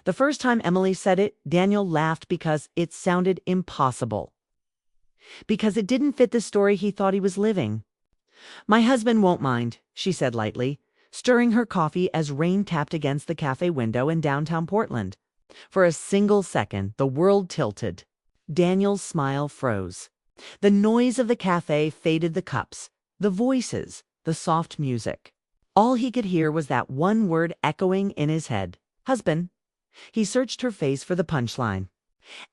The first time Emily said it, Daniel laughed because it sounded impossible. Because it didn't fit the story he thought he was living. "My husband won't mind," she said lightly, stirring her coffee as rain tapped against the cafe window in downtown Portland. For a single second, the world tilted. Daniel's smile froze. The noise of the cafe faded the cups, the voices, the soft music. All he could hear was that one word echoing in his head. Husband. He searched her face for the punchline.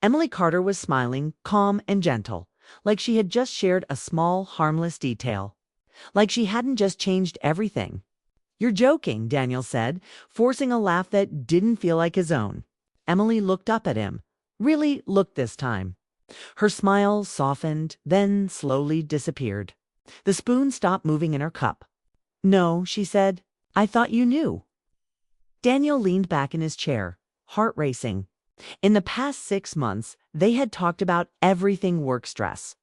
Emily Carter was smiling, calm and gentle, like she had just shared a small, harmless detail. Like she hadn't just changed everything. "You're joking," Daniel said, forcing a laugh that didn't feel like his own. Emily looked up at him. Really looked this time. Her smile softened, then slowly disappeared. The spoon stopped moving in her cup. "No," she said. "I thought you knew." Daniel leaned back in his chair, heart racing. In the past 6 months, they had talked about everything work stress.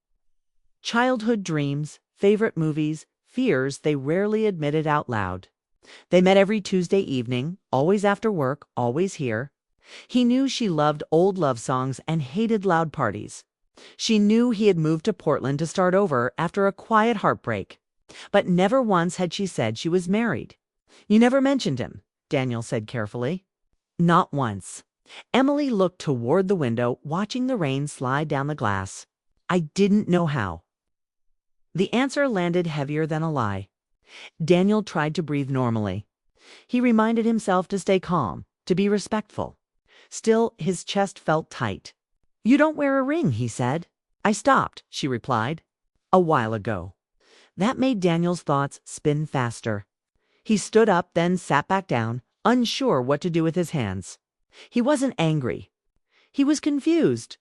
Childhood dreams, favorite movies, fears they rarely admitted out loud. They met every Tuesday evening, always after work, always here. He knew she loved old love songs and hated loud parties. She knew he had moved to Portland to start over after a quiet heartbreak. But never once had she said she was married. "You never mentioned him," Daniel said carefully. "Not once." Emily looked toward the window, watching the rain slide down the glass. "I didn't know how." The answer landed heavier than a lie. Daniel tried to breathe normally. He reminded himself to stay calm, to be respectful. Still, his chest felt tight. "You don't wear a ring," he said. "I stopped," she replied. "A while ago." That made Daniel's thoughts spin faster. He stood up, then sat back down, unsure what to do with his hands. He wasn't angry. He was confused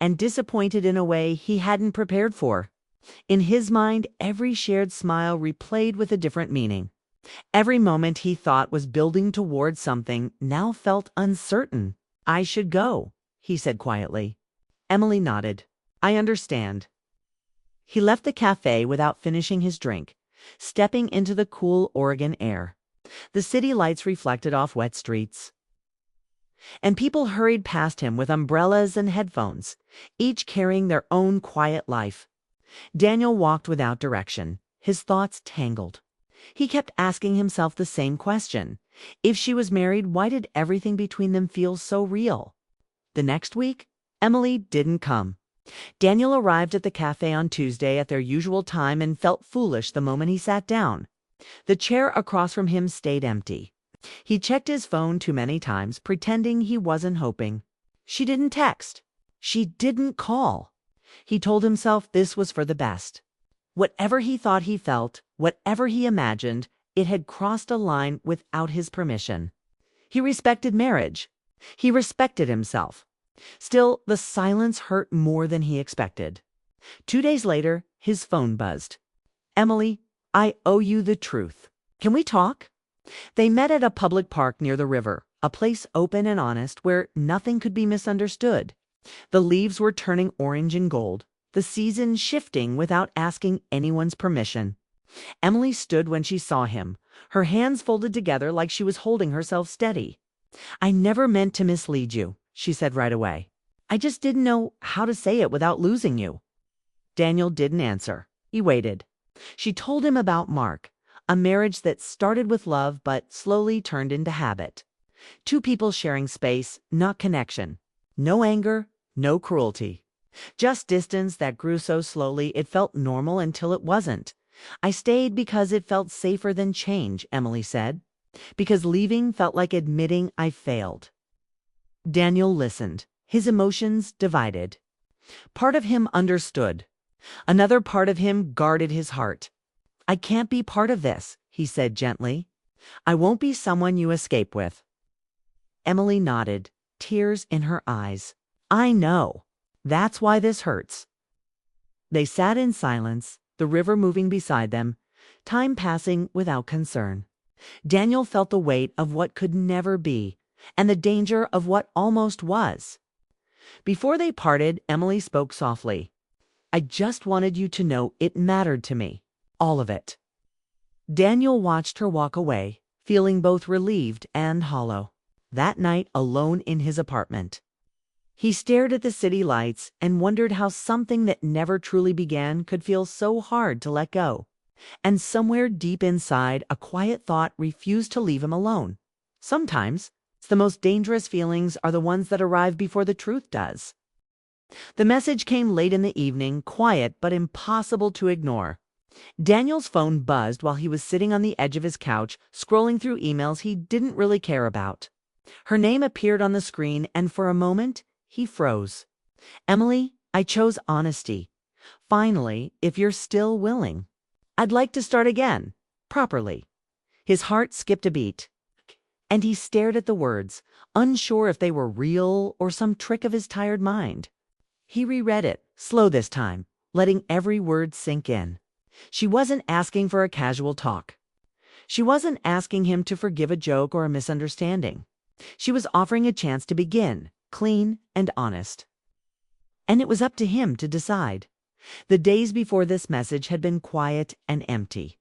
and disappointed in a way he hadn't prepared for. In his mind, every shared smile replayed with a different meaning. Every moment he thought was building toward something now felt uncertain. "I should go," he said quietly. Emily nodded. "I understand." He left the cafe without finishing his drink, stepping into the cool Oregon air. The city lights reflected off wet streets. And people hurried past him with umbrellas and headphones, each carrying their own quiet life. Daniel walked without direction, his thoughts tangled. He kept asking himself the same question. If she was married, why did everything between them feel so real? The next week, Emily didn't come. Daniel arrived at the cafe on Tuesday at their usual time and felt foolish the moment he sat down. The chair across from him stayed empty. He checked his phone too many times, pretending he wasn't hoping. She didn't text. She didn't call. He told himself this was for the best. Whatever he thought he felt, whatever he imagined, it had crossed a line without his permission. He respected marriage. He respected himself. Still, the silence hurt more than he expected. 2 days later, his phone buzzed. "Emily, I owe you the truth. Can we talk?" They met at a public park near the river, a place open and honest where nothing could be misunderstood. The leaves were turning orange and gold, the season shifting without asking anyone's permission. Emily stood when she saw him, her hands folded together like she was holding herself steady. "I never meant to mislead you," she said right away. "I just didn't know how to say it without losing you." Daniel didn't answer. He waited. She told him about Mark, a marriage that started with love but slowly turned into habit. 2 people sharing space, not connection. No anger, no cruelty. Just distance that grew so slowly it felt normal until it wasn't. "I stayed because it felt safer than change," Emily said. "Because leaving felt like admitting I failed." Daniel listened, his emotions divided. Part of him understood. Another part of him guarded his heart. "I can't be part of this," he said gently. "I won't be someone you escape with." Emily nodded, tears in her eyes. "I know. That's why this hurts." They sat in silence, the river moving beside them, time passing without concern. Daniel felt the weight of what could never be, and the danger of what almost was. Before they parted, Emily spoke softly. "I just wanted you to know it mattered to me. All of it." Daniel watched her walk away, feeling both relieved and hollow. that night alone in his apartment. He stared at the city lights and wondered how something that never truly began could feel so hard to let go. And somewhere deep inside, a quiet thought refused to leave him alone. Sometimes, the most dangerous feelings are the ones that arrive before the truth does. The message came late in the evening, quiet but impossible to ignore. Daniel's phone buzzed while he was sitting on the edge of his couch, scrolling through emails he didn't really care about. Her name appeared on the screen, and for a moment, he froze. "Emily, I chose honesty. Finally, if you're still willing. I'd like to start again, properly." His heart skipped a beat, and he stared at the words, unsure if they were real or some trick of his tired mind. He reread it, slow this time, letting every word sink in. She wasn't asking for a casual talk. She wasn't asking him to forgive a joke or a misunderstanding. She was offering a chance to begin, clean and honest. And it was up to him to decide. The days before this message had been quiet and empty.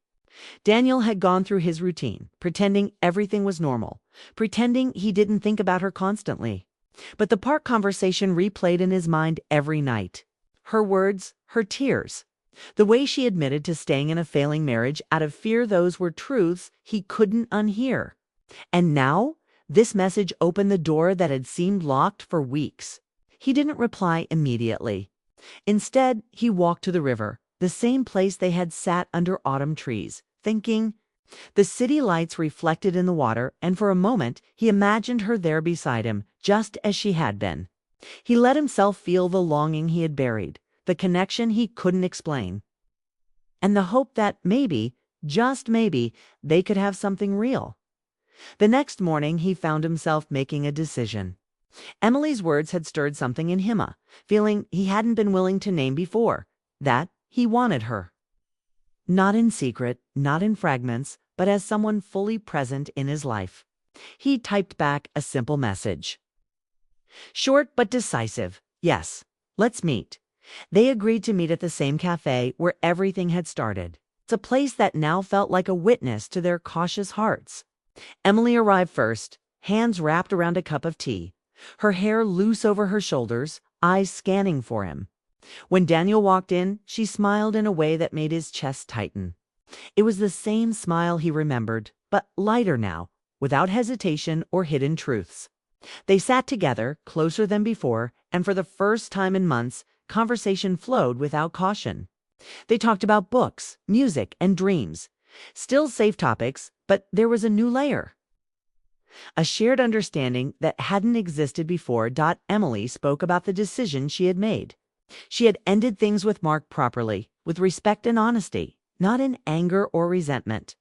Daniel had gone through his routine, pretending everything was normal, pretending he didn't think about her constantly. But the park conversation replayed in his mind every night. Her words, her tears. The way she admitted to staying in a failing marriage out of fear those were truths he couldn't unhear. And now, this message opened the door that had seemed locked for weeks. He didn't reply immediately. Instead, he walked to the river, the same place they had sat under autumn trees, thinking. The city lights reflected in the water, and for a moment he imagined her there beside him, just as she had been. He let himself feel the longing he had buried, the connection he couldn't explain, and the hope that maybe, just maybe, they could have something real. The next morning he found himself making a decision. Emily's words had stirred something in him, a feeling he hadn't been willing to name before, that he wanted her. Not in secret, not in fragments, but as someone fully present in his life. He typed back a simple message. Short but decisive. Yes, let's meet. They agreed to meet at the same cafe where everything had started. It's a place that now felt like a witness to their cautious hearts. Emily arrived first, hands wrapped around a cup of tea, her hair loose over her shoulders, eyes scanning for him. When Daniel walked in, she smiled in a way that made his chest tighten. It was the same smile he remembered, but lighter now, without hesitation or hidden truths. They sat together, closer than before, and for the first time in months, conversation flowed without caution. They talked about books, music, and dreams. Still safe topics, but there was a new layer. A shared understanding that hadn't existed before. Emily spoke about the decision she had made. She had ended things with Mark properly, with respect and honesty, not in anger or resentment.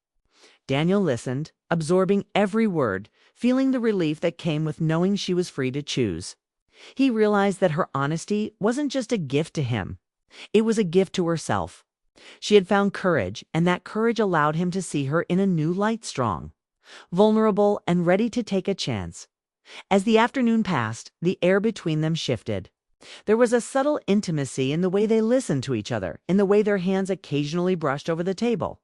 Daniel listened, absorbing every word, feeling the relief that came with knowing she was free to choose. He realized that her honesty wasn't just a gift to him. It was a gift to herself. She had found courage, and that courage allowed him to see her in a new light, strong, vulnerable, and ready to take a chance. As the afternoon passed, the air between them shifted. There was a subtle intimacy in the way they listened to each other, in the way their hands occasionally brushed over the table,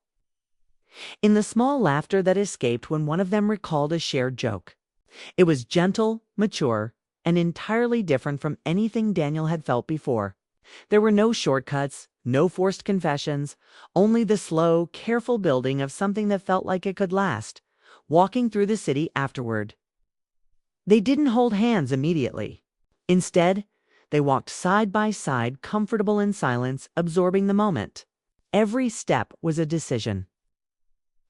in the small laughter that escaped when one of them recalled a shared joke. It was gentle, mature, and entirely different from anything Daniel had felt before. There were no shortcuts, no forced confessions, only the slow, careful building of something that felt like it could last, walking through the city afterward. They didn't hold hands immediately. Instead, they walked side by side, comfortable in silence, absorbing the moment. Every step was a decision.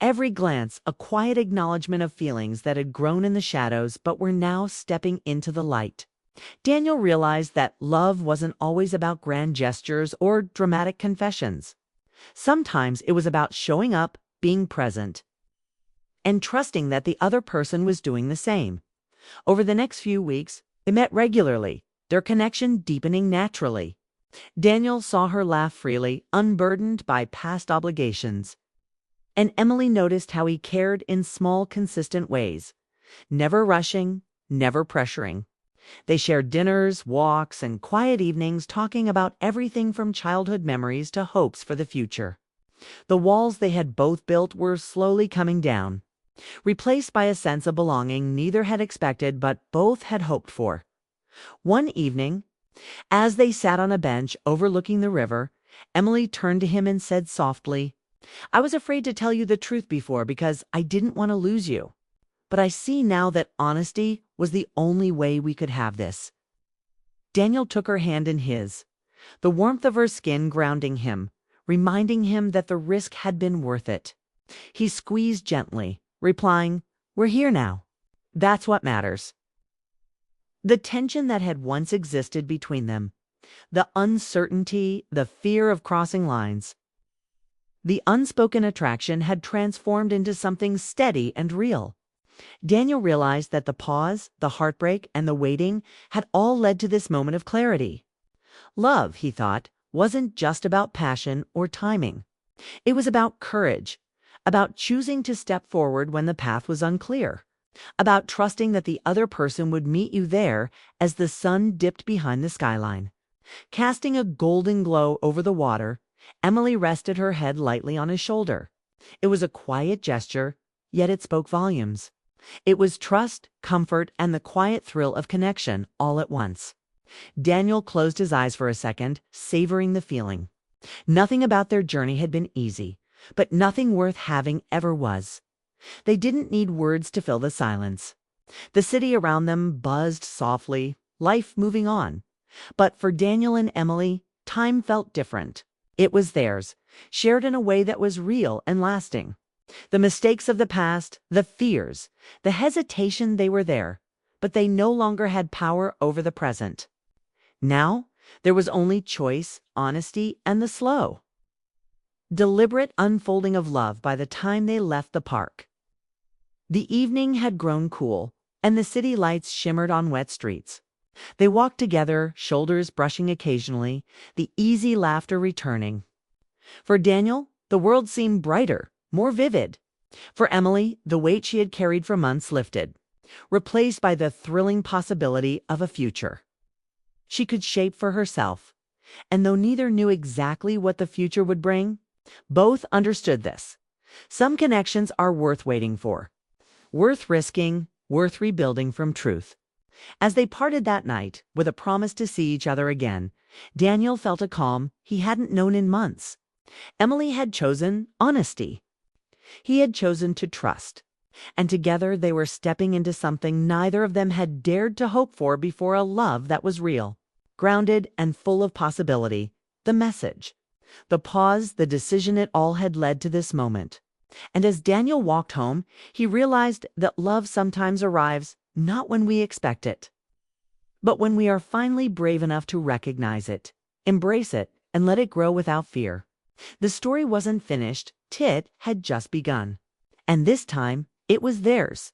Every glance, a quiet acknowledgement of feelings that had grown in the shadows but were now stepping into the light. Daniel realized that love wasn't always about grand gestures or dramatic confessions. Sometimes it was about showing up, being present, and trusting that the other person was doing the same. Over the next few weeks, they met regularly, their connection deepening naturally. Daniel saw her laugh freely, unburdened by past obligations. And Emily noticed how he cared in small, consistent ways, never rushing, never pressuring. They shared dinners, walks, and quiet evenings, talking about everything from childhood memories to hopes for the future. The walls they had both built were slowly coming down. replaced by a sense of belonging neither had expected but both had hoped for. One evening, as they sat on a bench overlooking the river, Emily turned to him and said softly, "I was afraid to tell you the truth before because I didn't want to lose you. But I see now that honesty was the only way we could have this." Daniel took her hand in his, the warmth of her skin grounding him, reminding him that the risk had been worth it. He squeezed gently, replying, "We're here now. That's what matters." The tension that had once existed between them, the uncertainty, the fear of crossing lines, the unspoken attraction had transformed into something steady and real. Daniel realized that the pause, the heartbreak, and the waiting had all led to this moment of clarity. Love, he thought, wasn't just about passion or timing. It was about courage, about choosing to step forward when the path was unclear, about trusting that the other person would meet you there as the sun dipped behind the skyline. Casting a golden glow over the water, Emily rested her head lightly on his shoulder. It was a quiet gesture, yet it spoke volumes. It was trust, comfort, and the quiet thrill of connection all at once. Daniel closed his eyes for a second, savoring the feeling. Nothing about their journey had been easy, but nothing worth having ever was. They didn't need words to fill the silence. The city around them buzzed softly, life moving on. But for Daniel and Emily, time felt different. It was theirs, shared in a way that was real and lasting. The mistakes of the past, the fears, the hesitation, they were there, but they no longer had power over the present. Now, there was only choice, honesty, and the slow, deliberate unfolding of love by the time they left the park. The evening had grown cool, and the city lights shimmered on wet streets. They walked together, shoulders brushing occasionally, the easy laughter returning. For Daniel, the world seemed brighter, more vivid. For Emily, the weight she had carried for months lifted, replaced by the thrilling possibility of a future she could shape for herself. And though neither knew exactly what the future would bring, both understood this. Some connections are worth waiting for, worth risking, worth rebuilding from truth. As they parted that night, with a promise to see each other again, Daniel felt a calm he hadn't known in months. Emily had chosen honesty. He had chosen to trust. And together they were stepping into something neither of them had dared to hope for before, a love that was real, grounded, and full of possibility. The message, the pause, the decision, it all had led to this moment. And as Daniel walked home, he realized that love sometimes arrives not when we expect it, but when we are finally brave enough to recognize it, embrace it, and let it grow without fear. The story wasn't finished, it had just begun. And this time, it was theirs.